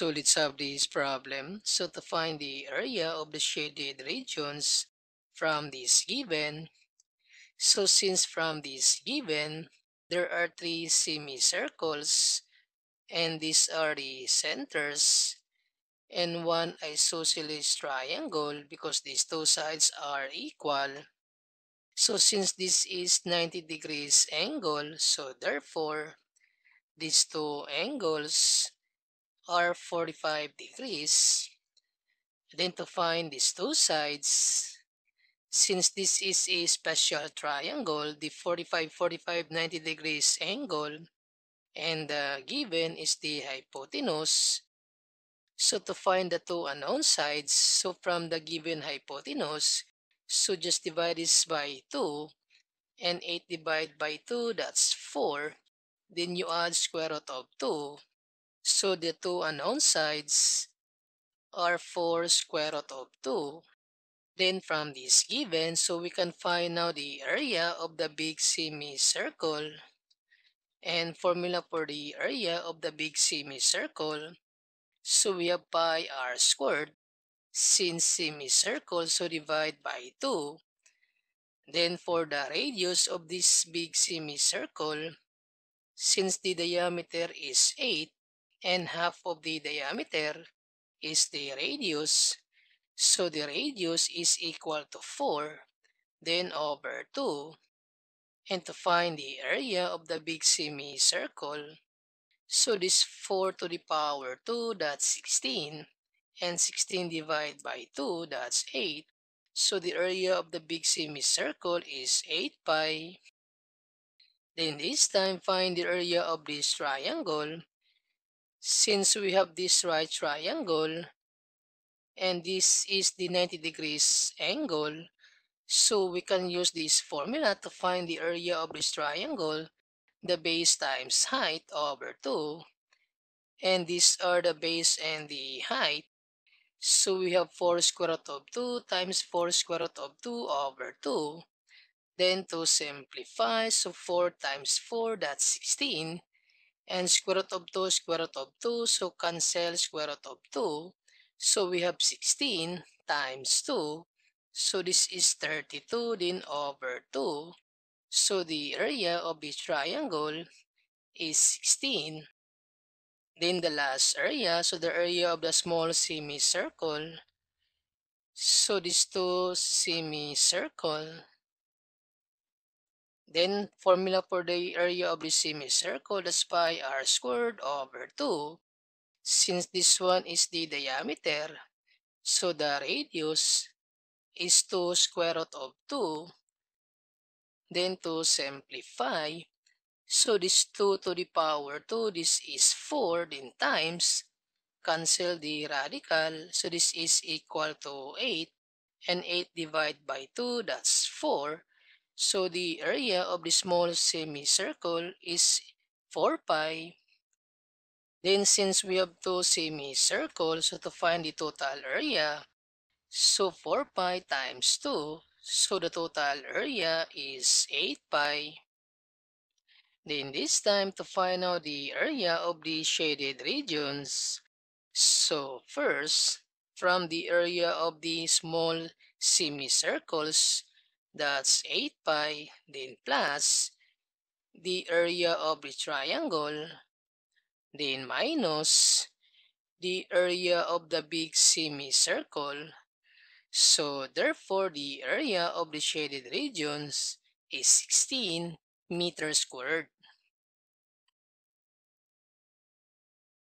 So let's have this problem. So to find the area of the shaded regions from this given, so since from this given, there are three semicircles, and these are the centers, and one isosceles triangle because these two sides are equal. So since this is 90 degrees angle, so therefore these two angles are 45 degrees. Then to find these two sides, since this is a special triangle, the 45, 45, 90 degrees angle, and the given is the hypotenuse. So to find the two unknown sides, so from the given hypotenuse, so just divide this by 2, and 8 divided by 2, that's 4. Then you add square root of 2. So the two unknown sides are 4 square root of 2. Then from this given, so we can find now the area of the big semicircle. And formula for the area of the big semicircle, so we have pi r squared. Since semicircle, so divide by 2. Then for the radius of this big semicircle, since the diameter is 8 and half of the diameter is the radius, so the radius is equal to 4, then over 2. And to find the area of the big semicircle, so this 4 to the power 2, that's 16. And 16 divided by 2, that's 8. So the area of the big semicircle is 8 pi. Then this time, find the area of this triangle. Since we have this right triangle, and this is the 90 degrees angle, so we can use this formula to find the area of this triangle, the base times height over 2. And these are the base and the height. So we have 4 square root of 2 times 4 square root of 2 over 2. Then to simplify, so 4 times 4, that's 16. And square root of 2, square root of 2, so cancel square root of 2. So we have 16 times 2. So this is 32 then over 2. So the area of the triangle is 16. Then the last area, so the area of the small semicircle. So these two semicircle. Then formula for the area of the semicircle, that's pi r squared over 2. Since this one is the diameter, so the radius is 2 square root of 2. Then to simplify, so this 2 to the power 2, this is 4, then times, cancel the radical, so this is equal to 8, and 8 divided by 2, that's 4. So the area of the small semicircle is 4 pi. Then since we have two semicircles, so to find the total area, so 4 pi times 2, so the total area is 8 pi. Then this time to find out the area of the shaded regions. So first, from the area of the small semicircles, that's 8 pi, then plus the area of the triangle, then minus the area of the big semicircle. So therefore, the area of the shaded regions is 16 meters squared.